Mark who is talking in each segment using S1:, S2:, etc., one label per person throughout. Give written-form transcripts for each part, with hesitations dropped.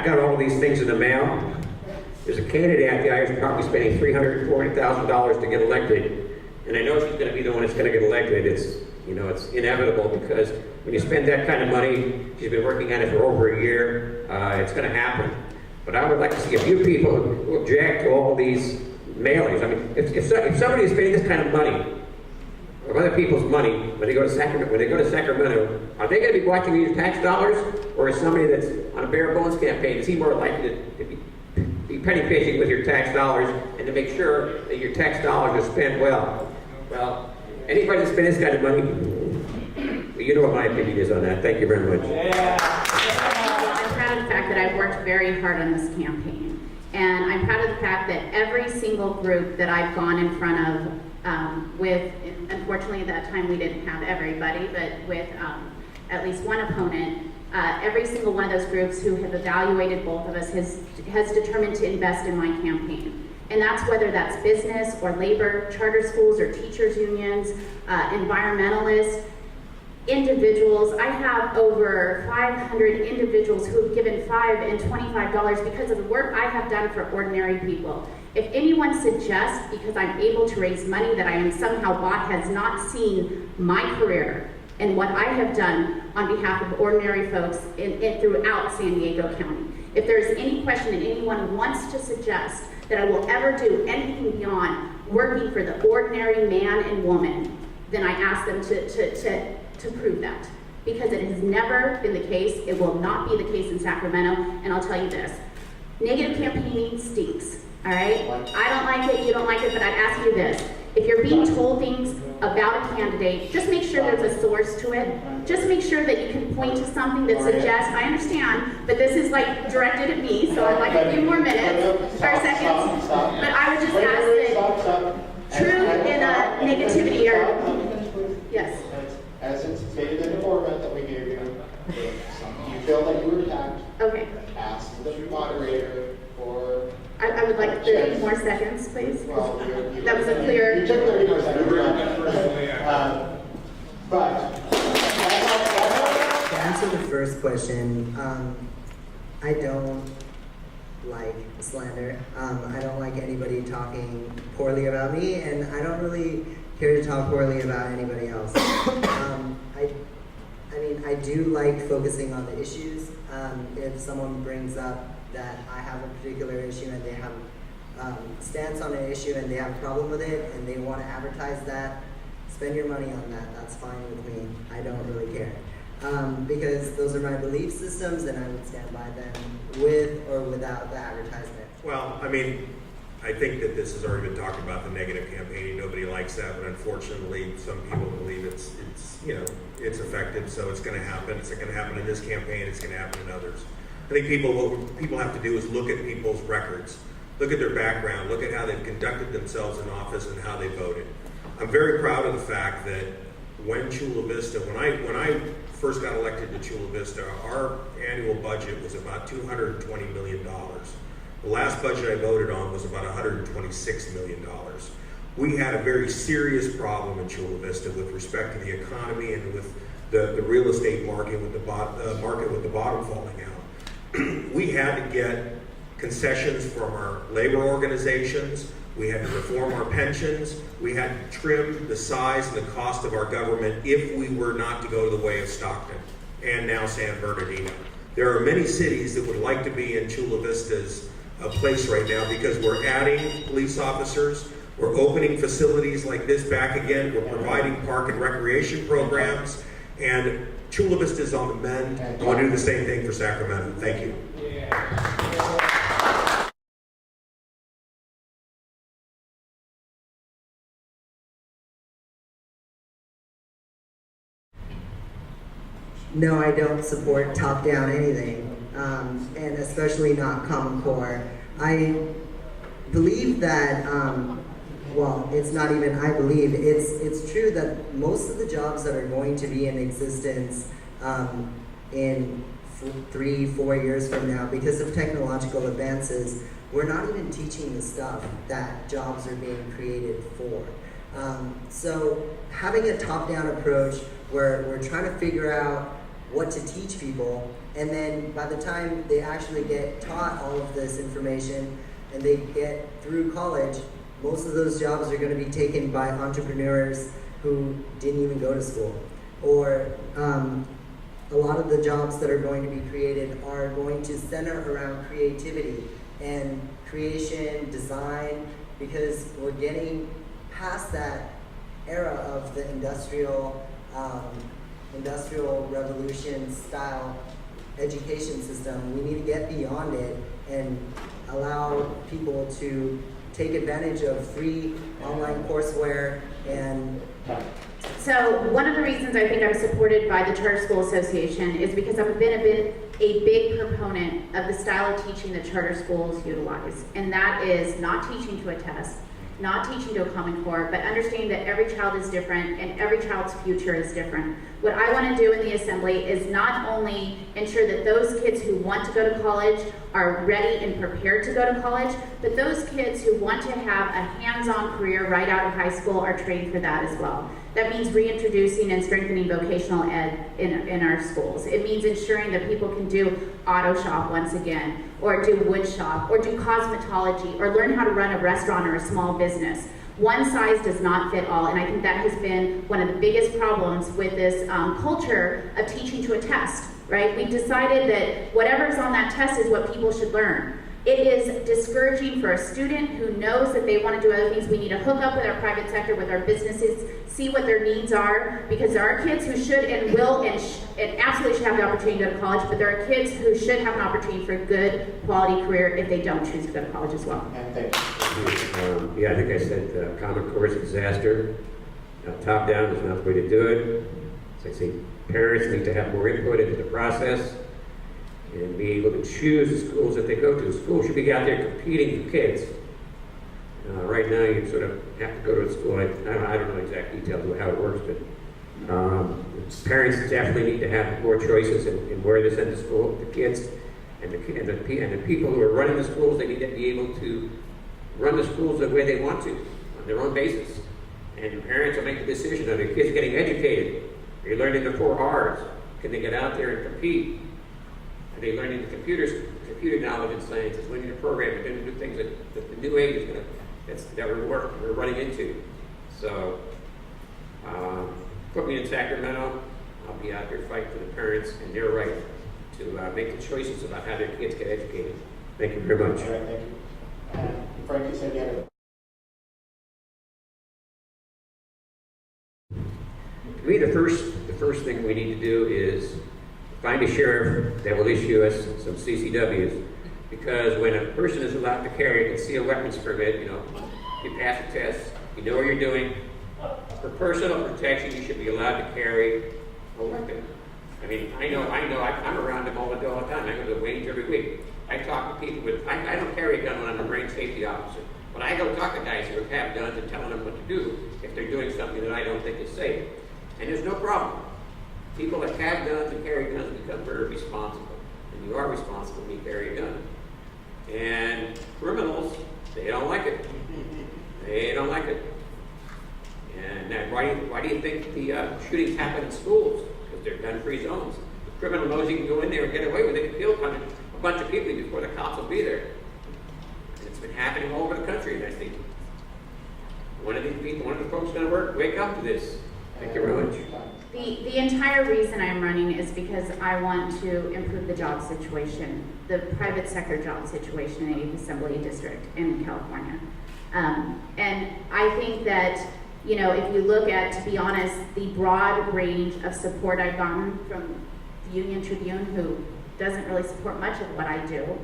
S1: I got all these things in the mail. There's a candidate out there who's probably spending $340,000 to get elected, and I know she's going to be the one that's going to get elected. It's, you know, it's inevitable because when you spend that kind of money, she's been working on it for over a year, it's going to happen. But I would like to see a few people who object to all these mailings. I mean, if somebody is spending this kind of money, of other people's money, when they go to Sacramento, are they going to be watching these tax dollars, or is somebody that's on a bare bones campaign, is he more likely to be penny pinching with your tax dollars and to make sure that your tax dollars are spent well? Well, anybody that spends this kind of money, well, you know what my opinion is on that. Thank you very much.
S2: Yeah. I'm proud of the fact that I've worked very hard on this campaign, and I'm proud of the fact that every single group that I've gone in front of with, unfortunately at that time we didn't have everybody, but with at least one opponent, every single one of those groups who have evaluated both of us has determined to invest in my campaign. And that's whether that's business or labor, charter schools or teachers unions, environmentalists, individuals. I have over 500 individuals who have given $5 and $25 because of the work I have done for ordinary people. If anyone suggests, because I'm able to raise money, that I am somehow bought, has not seen my career and what I have done on behalf of ordinary folks throughout San Diego County. If there's any question and anyone wants to suggest that I will ever do anything beyond working for the ordinary man and woman, then I ask them to prove that. Because it has never been the case, it will not be the case in Sacramento, and I'll tell you this, negative campaigning stinks. All right? I don't like it, you don't like it, but I'd ask you this. If you're being told things about a candidate, just make sure there's a source to it. Just make sure that you can point to something that suggests, I understand, but this is like directed at me, so I'd like a few more minutes, or seconds. But I would just ask that truth and negativity are, yes.
S3: As it's stated in the format that we gave you, if you feel that you were attacked,
S2: okay.
S3: ask the moderator for...
S2: I would like 30 more seconds, please.
S3: Well,
S2: that was a clear...
S3: You took 30 more seconds. But...
S4: To answer the first question, I don't like slander. I don't like anybody talking poorly about me, and I don't really care to talk poorly about anybody else. I mean, I do like focusing on the issues. If someone brings up that I have a particular issue and they have stance on an issue and they have a problem with it and they want to advertise that, spend your money on that. That's fine with me. I don't really care. Because those are my belief systems and I would stand by them with or without the advertisement.
S5: Well, I mean, I think that this has already been talked about, the negative campaigning. Nobody likes that, but unfortunately, some people believe it's you know, it's effective, so it's going to happen. It's going to happen in this campaign. It's going to happen in others. I think what people have to do is look at people's records, look at their background, look at how they've conducted themselves in office and how they voted. I'm very proud of the fact that when Chula Vista, when I first got elected to Chula Vista, our annual budget was about $220 million. The last budget I voted on was about $126 million. We had a very serious problem in Chula Vista with respect to the economy and with the real estate market with the bottom falling out. We had to get concessions from our labor organizations. We had to reform our pensions. We had to trim the size and the cost of our government if we were not to go the way of Stockton and now San Bernardino. There are many cities that would like to be in Chula Vista's place right now because we're adding police officers. We're opening facilities like this back again. We're providing park and recreation programs. And Chula Vista is on the mend. I want to do the same thing for Sacramento. Thank you.
S4: No, I don't support top-down anything, and especially not Common Core. I believe that, well, it's not even I believe, it's true that most of the jobs that are going to be in existence in 3-4 years from now, because of technological advances, we're not even teaching the stuff that jobs are being created for. So having a top-down approach where we're trying to figure out what to teach people And then by the time they actually get taught all of this information and they get through college, most of those jobs are going to be taken by entrepreneurs who didn't even go to school. Or a lot of the jobs that are going to be created are going to center around creativity and creation, design, because we're getting past that era of the industrial revolution style education system. We need to get beyond it and allow people to take advantage of free online courseware and
S2: So one of the reasons I think I'm supported by the Charter School Association is because I've been a big proponent of the style of teaching that charter schools utilize. And that is not teaching to a test, not teaching to a Common Core, but understanding that every child is different and every child's future is different. What I want to do in the assembly is not only ensure that those kids who want to go to college are ready and prepared to go to college, but those kids who want to have a hands-on career right out of high school are trained for that as well. That means reintroducing and strengthening vocational ed in our schools. It means ensuring that people can do auto shop once again, or do wood shop, or do cosmetology, or learn how to run a restaurant or a small business. One size does not fit all, and I think that has been one of the biggest problems with this culture of teaching to a test, right? We've decided that whatever's on that test is what people should learn. It is discouraging for a student who knows that they want to do other things. We need to hook up with our private sector, with our businesses, see what their needs are, because there are kids who should and will and absolutely should have the opportunity to go to college, but there are kids who should have an opportunity for a good quality career if they don't choose to go to college as well.
S3: And thank you.
S1: Yeah, I think I said Common Core is a disaster. Top down is not the way to do it. As I say, parents need to have more input into the process and be able to choose the schools that they go to. Schools should be out there competing for kids. Right now, you sort of have to go to a school. I don't know exact details of how it works, but parents definitely need to have more choices in where they send the school, the kids, and the people who are running the schools. They need to be able to run the schools the way they want to, on their own basis. And parents will make the decision: are their kids getting educated? Are they learning the 4 R's? Can they get out there and compete? Are they learning the computer knowledge and sciences, learning the program, and going to do things that the new age is going to, that we're running into. So, put me in Sacramento, I'll be out there fighting for the parents and their right to make the choices about how their kids get educated. Thank you very much.
S3: All right, thank you. Frank, you said you had a...
S1: To me, the first thing we need to do is find a sheriff that will issue us some CCWs. Because when a person is allowed to carry a concealed weapons permit, you pass a test, you know what you're doing. For personal protection, you should be allowed to carry a weapon. I mean, I know, I'm around them all the time. I go to Wayne every week. I talk to people I don't carry a gun when I'm a marine safety officer. But I go talk to guys who have guns and telling them what to do if they're doing something that I don't think is safe. And there's no problem. People that have guns and carry guns become very responsible. And you are responsible when you carry a gun. And criminals, they don't like it. They don't like it. And why do you think the shootings happen in schools? Because they're gun-free zones. The criminal knows he can go in there and get away with it and kill a bunch of people before the cops will be there. And it's been happening all over the country, and I think one of the folks going to wake up to this. Thank you very much.
S2: The entire reason I'm running is because I want to improve the job situation, the private sector job situation in the 8th Assembly District in California. And I think that, if you look at, to be honest, the broad range of support I've gotten from the Union Tribune, who doesn't really support much of what I do,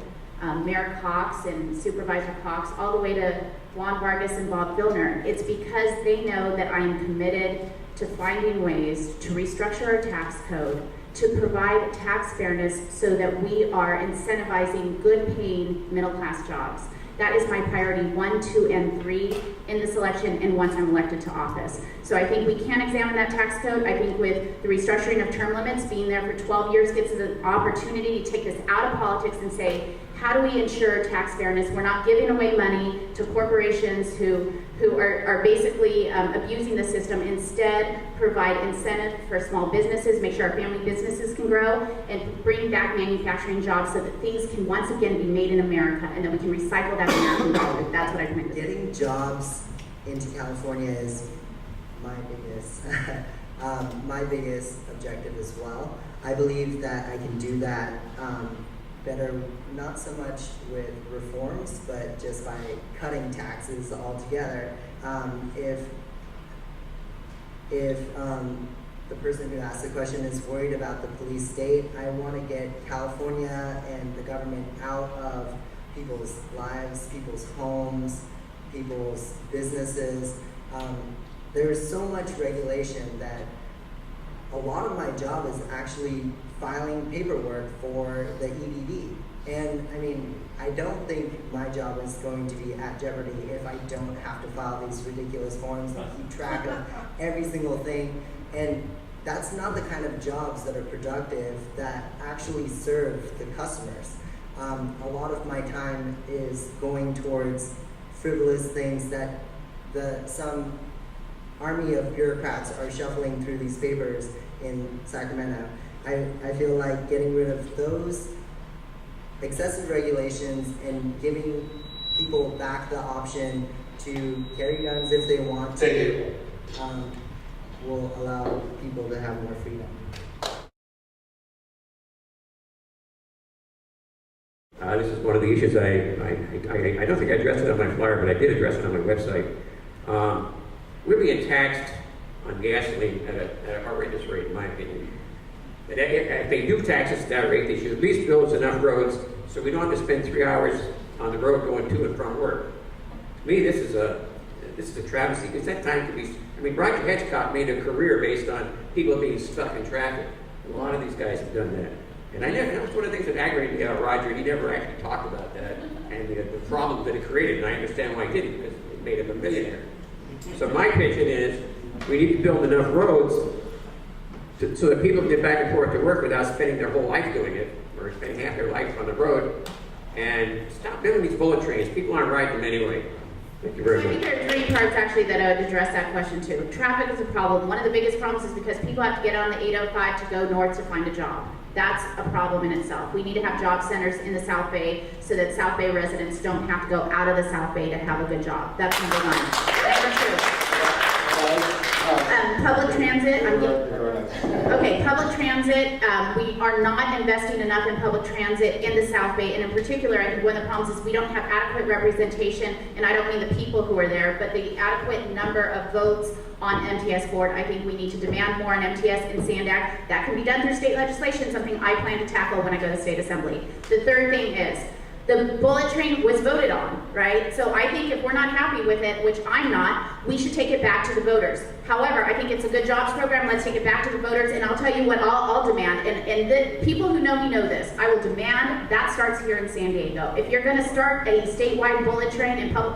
S2: Mayor Cox and Supervisor Cox, all the way to Juan Vargas and Bob Filner, it's because they know that I am committed to finding ways to restructure our tax code, to provide tax fairness so that we are incentivizing good-paying middle-class jobs. That is my priority 1, 2, and 3 in this election and once I'm elected to office. So I think we can examine that tax code. I think with the restructuring of term limits, being there for 12 years gets us the opportunity to take this out of politics and say, how do we ensure tax fairness? We're not giving away money to corporations who are basically abusing the system. Instead, provide incentive for small businesses, make sure our family businesses can grow, and bring back manufacturing jobs so that things can once again be made in America, and that we can recycle that American dollar. That's what I plan to do.
S4: Getting jobs into California is my biggest objective as well. I believe that I can do that better, not so much with reforms, but just by cutting taxes altogether. If the person who asked the question is worried about the police state, I want to get California and the government out of people's lives, people's homes, people's businesses. There's so much regulation that a lot of my job is actually filing paperwork for the EDD. And I mean, I don't think my job is going to be at jeopardy if I don't have to file these ridiculous forms and keep track of every single thing. And that's not the kind of jobs that are productive, that actually serve the customers. A lot of my time is going towards frivolous things that some army of bureaucrats are shuffling through these papers in Sacramento. I feel like getting rid of those excessive regulations and giving people back the option to carry guns if they want to will allow people to have more freedom.
S1: This is one of the issues I don't think I addressed it on my flyer, but I did address it on my website. We're being taxed on gasoline at a horrendous rate, in my opinion. And if they do tax us at that rate, they should at least build us enough roads so we don't have to spend 3 hours on the road going to and from work. To me, this is a travesty, because that time could be. I mean, Roger Hitchcock made a career based on people being stuck in traffic. A lot of these guys have done that. And that was one of the things that aggravated me about Roger. He never actually talked about that and the problems that it created. And I understand why he did it, because it made him a millionaire. So my opinion is we need to build enough roads so that people can get back and forth to work without spending their whole life doing it, or spending half their life on the road. And stop building these bullet trains. People aren't riding them anyway. Thank you very
S2: I think
S1: much.
S2: there are 3 parts actually that I would address that question too. Traffic is a problem. One of the biggest problems is because people have to get on the 805 to go north to find a job. That's a problem in itself. We need to have job centers in the South Bay so that South Bay residents don't have to go out of the South Bay to have a good job. That's number 1. Number 2. Public transit. Okay, public transit. We are not investing enough in public transit in the South Bay, and in particular, I think one of the problems is we don't have adequate representation, and I don't mean the people who are there, but the adequate number of votes on MTS board. I think we need to demand more on MTS in Sandak. That can be done through state legislation, something I plan to tackle when I go to state assembly. The third thing is, the bullet train was voted on, right? So I think if we're not happy with it, which I'm not, we should take it back to the voters. However, I think it's a good jobs program. Let's take it back to the voters, and I'll tell you what I'll demand. And the people who know me know this. I will demand that starts here in San Diego. If you're going to start a statewide bullet train and public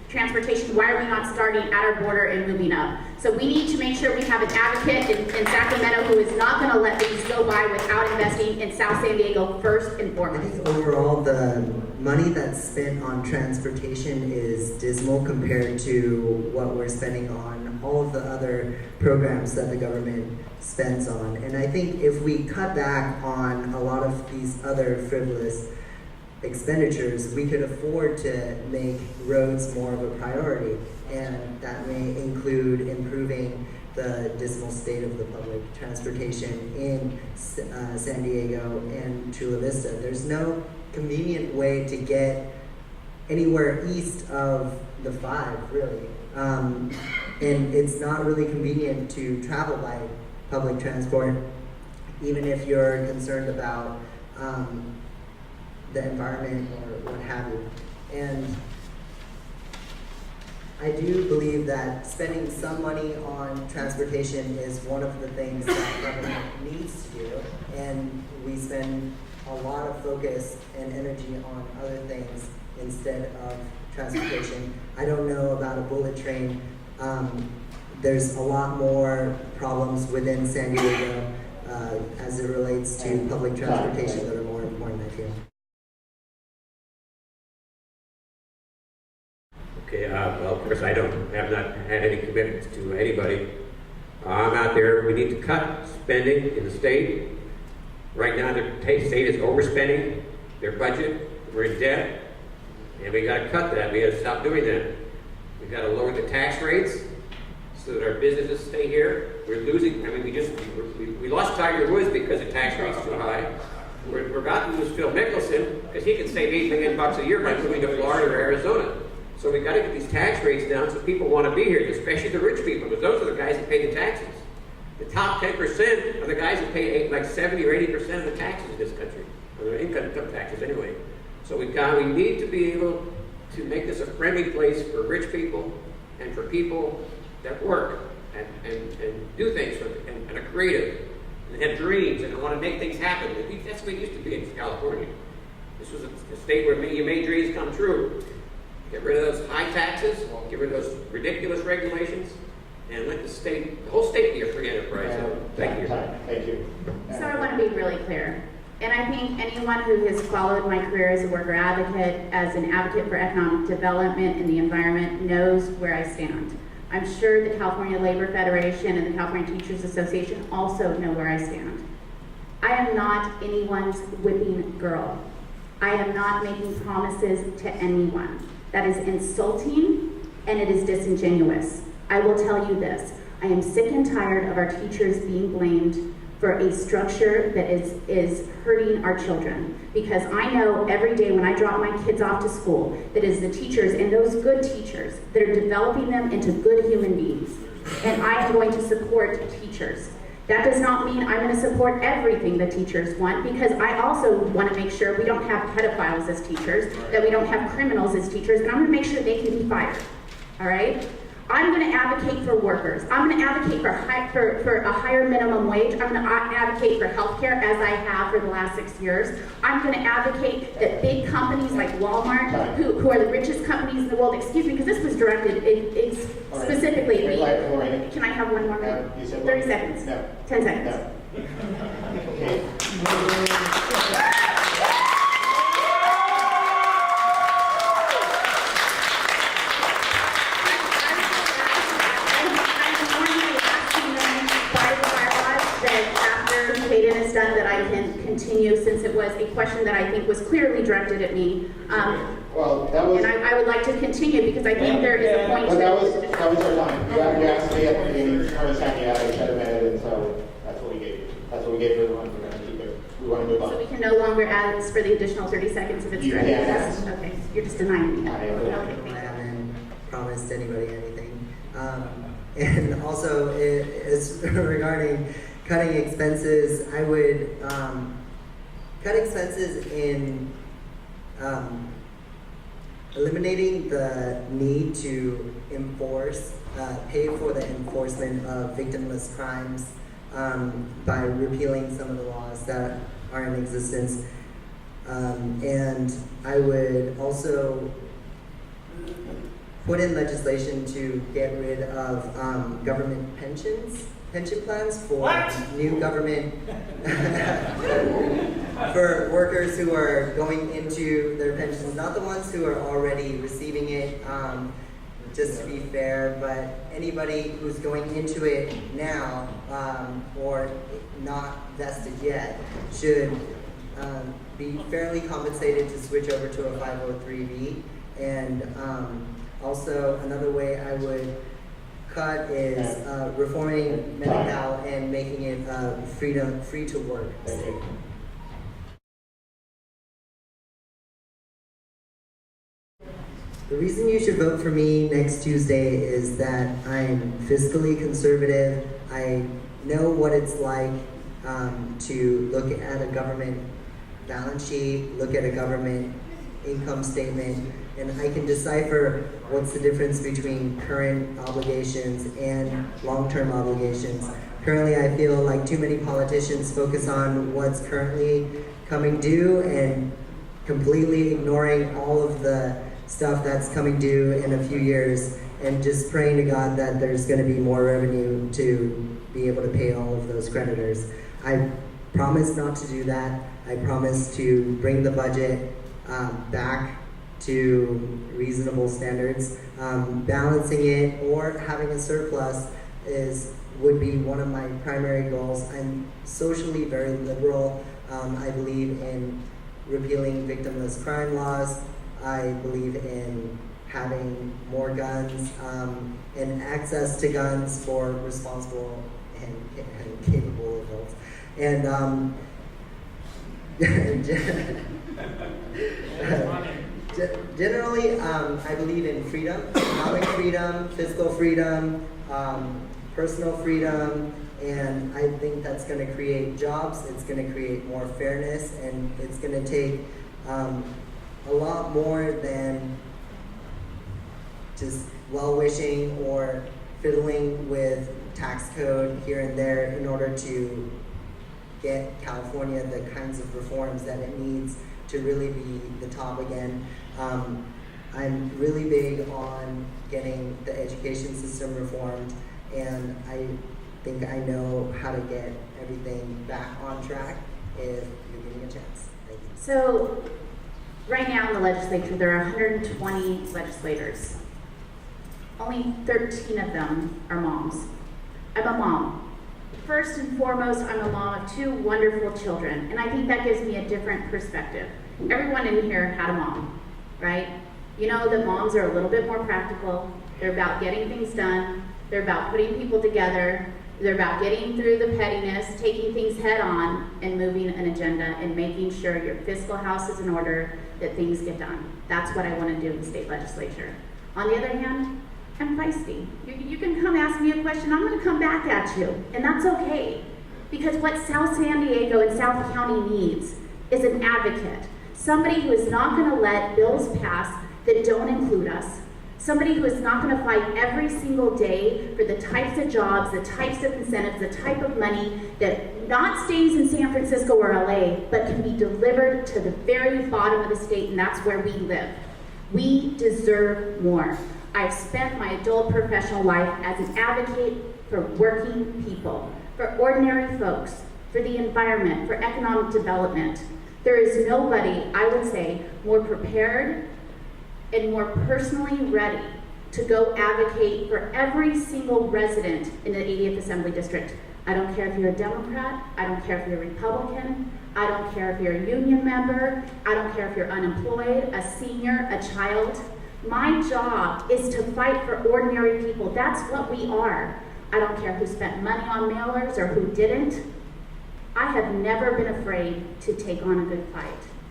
S2: transportation, why are we not starting at our border and moving up? So we need to make sure we have an advocate in Sacramento who is not going to let these go by without investing in South San Diego first and
S4: I
S2: foremost.
S4: think overall the money that's spent on transportation is dismal compared to what we're spending on all of the other programs that the government spends on. And I think if we cut back on a lot of these other frivolous expenditures, we could afford to make roads more of a priority, and that may include improving the dismal state of the public transportation in San Diego and Chula Vista. There's no convenient way to get anywhere east of the 5, really. And it's not really convenient to travel by public transport, even if you're concerned about the environment or what have you. And I do believe that spending some money on transportation is one of the things that government needs to do, and we spend a lot of focus and energy on other things instead of transportation. I don't know about a bullet train. There's a lot more problems within San Diego as it relates to public transportation that are more important, I feel.
S1: Okay, well, of course, have not had any commitments to anybody. I'm out there, we need to cut spending in the state. Right now, the state is overspending their budget, we're in debt, and we gotta cut that, we gotta stop doing that. We gotta lower the tax rates so that our businesses stay here. We're losing, I mean, we lost Tiger Woods because the tax rate's too high. We're about to lose Phil Mickelson because he can save $8 million a year by moving to Florida or Arizona. So we got to get these tax rates down so people want to be here, especially the rich people, because those are the guys that pay the taxes. The top 10% are the guys that pay like 70 or 80% of the taxes in this country, or the income taxes anyway. So we need to be able to make this a friendly place for rich people and for people that work and do things and are creative and have dreams and want to make things happen. That's what it used to be in California. This was a state where you made dreams come true. Get rid of those high taxes, get rid of those ridiculous regulations, and let the whole state be a free enterprise. So, thank you.
S3: Thank you.
S2: So I want to be really clear. And I think anyone who has followed my career as a worker advocate, as an advocate for economic development and the environment, knows where I stand. I'm sure the California Labor Federation and the California Teachers Association also know where I stand. I am not anyone's whipping girl. I am not making promises to anyone. That is insulting and it is disingenuous. I will tell you this. I am sick and tired of our teachers being blamed for a structure that is hurting our children. Because I know every day when I drop my kids off to school, that is the teachers and those good teachers that are developing them into good human beings. And I am going to support teachers. That does not mean I'm going to support everything the teachers want, because I also want to make sure we don't have pedophiles as teachers, that we don't have criminals as teachers, and I'm going to make sure they can be fired. All right? I'm going to advocate for workers. I'm going to advocate for a higher minimum wage. I'm going to advocate for health care, as I have for the last 6 years. I'm going to advocate that big companies like Walmart, who are the richest companies in the world, excuse me, because this was directed specifically at me. Can I have one more minute? 30 seconds.
S3: No.
S2: 10 seconds.
S3: No. Okay.
S2: Done that I can continue, since it was a question that I think was clearly directed at me.
S3: Well, that was.
S2: And I would like to continue because I think there is a point
S3: But
S2: to
S3: that was our time. You asked me at the beginning, how much time you had, I said a minute, and so that's what we gave you. That's what we gave everyone. We're going to keep it. We want to move on.
S2: So we can no longer ask for the additional 30 seconds if it's
S3: You
S2: directed
S3: can
S2: at
S3: ask.
S2: us? Okay, you're just denying me.
S3: I
S2: Okay,
S3: am.
S2: thank you.
S4: I haven't promised anybody anything. And also, it's regarding cutting expenses, I would cut expenses in eliminating the need to pay for the enforcement of victimless crimes by repealing some of the laws that are in existence. And I would also put in legislation to get rid of government pension plans for new government, for workers who are going into their pensions, not the ones who are already receiving it, just to be fair, but anybody who's going into it now, or not vested yet, should be fairly compensated to switch over to a 503B. And also, another way I would cut is reforming Medi-Cal and making it free to work. The reason you should vote for me next Tuesday is that I'm fiscally conservative. I know what it's like to look at a government balance sheet, look at a government income statement, and I can decipher what's the difference between current obligations and long-term obligations. Currently, I feel like too many politicians focus on what's currently coming due and completely ignoring all of the stuff that's coming due in a few years, and just praying to God that there's going to be more revenue to be able to pay all of those creditors. I promise not to do that. I promise to bring the budget back to reasonable standards. Balancing it or having a surplus would be one of my primary goals. I'm socially very liberal. I believe in repealing victimless crime laws. I believe in having more guns and access to guns for responsible and capable adults. And generally, I believe in freedom, economic freedom, fiscal freedom, personal freedom, and I think that's going to create jobs, it's going to create more fairness, and it's going to take a lot more than just well-wishing or fiddling with tax code here and there in order to get California the kinds of reforms that it needs to really be the top again. I'm really big on getting the education system reformed, and I think I know how to get everything back on track if you're giving a chance. Thank you.
S2: So, right now in the legislature, there are 120 legislators. Only 13 of them are moms. I'm a mom. First and foremost, I'm a mom of 2 wonderful children, and I think that gives me a different perspective. Everyone in here had a mom, right? You know that moms are a little bit more practical. They're about getting things done. They're about putting people together. They're about getting through the pettiness, taking things head on, and moving an agenda and making sure your fiscal house is in order, that things get done. That's what I want to do in the state legislature. On the other hand, I'm feisty. You can come ask me a question, I'm going to come back at you, and that's okay. Because what South San Diego and South County needs is an advocate. Somebody who is not going to let bills pass that don't include us. Somebody who is not going to fight every single day for the types of jobs, the types of incentives, the type of money that not stays in San Francisco or LA, but can be delivered to the very bottom of the state, and that's where we live. We deserve more. I've spent my adult professional life as an advocate for working people, for ordinary folks, for the environment, for economic development. There is nobody, I would say, more prepared and more personally ready to go advocate for every single resident in the 80th Assembly District. I don't care if you're a Democrat, I don't care if you're a Republican, I don't care if you're a union member, I don't care if you're unemployed, a senior, a child. My job is to fight for ordinary people. That's what we are. I don't care who spent money on mailers or who didn't. I have never been afraid to take on a good fight.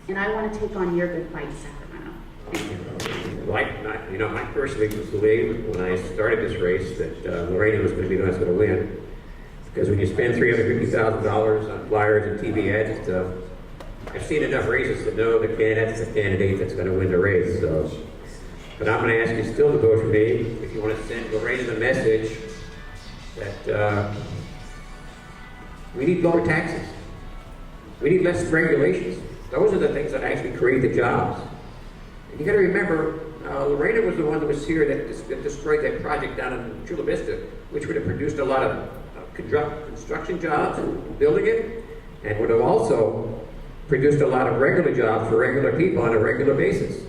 S2: And I want to take on your good fight, Sacramento.
S1: I personally believed when I started this race that Lorena was going to be the one that's going to win. Because when you spend $350,000 on flyers and TV ads and stuff, I've seen enough races to know the candidate's the candidate that's going to win the race. So. But I'm going to ask you still to vote for me if you want to send Lorena the message that we need lower taxes. We need less regulations. Those are the things that actually create the jobs. And you got to remember, Lorena was the one that was here that destroyed that project down in Chula Vista, which would have produced a lot of construction jobs and building it, and would have also produced a lot of regular jobs for regular people on a regular basis.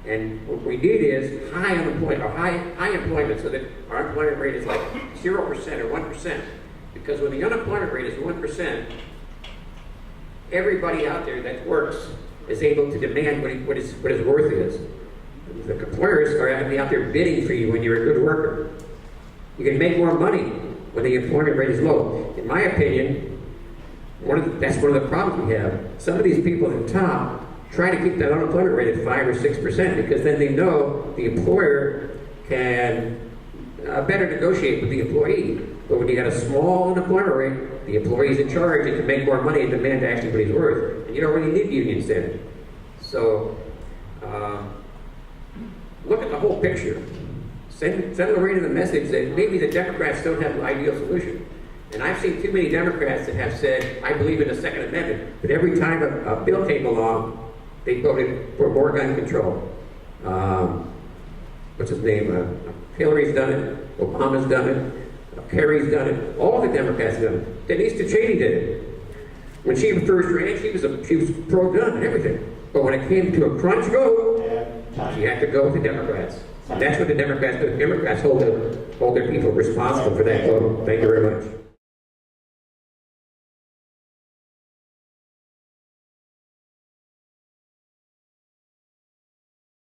S1: And what we need is high unemployment, or high employment, so that our unemployment rate is like 0% or 1%. Because when the unemployment rate is 1%, everybody out there that works is able to demand what his worth is. The employers are actually out there bidding for you when you're a good worker. You can make more money when the employment rate is low. In my opinion, that's one of the problems we have. Some of these people at the top try to keep that unemployment rate at 5 or 6% because then they know the employer can better negotiate with the employee. But when you got a small unemployment rate, the employee's in charge and can make more money and demand actually what he's worth. And you don't really need unions then. So look at the whole picture. Send Lorena the message that maybe the Democrats don't have an ideal solution. And I've seen too many Democrats that have said, I believe in the Second Amendment, but every time a bill came along, they voted for more gun control. What's his name? Hillary's done it, Obama's done it, Kerry's done it, all the Democrats have done it. Denise DeCheney did it. When she first ran, she was pro-gun and everything. But when it came to a crunch vote, She had to go with the Democrats. And that's what the Democrats do. The Democrats hold their people responsible for that vote. Thank you very much.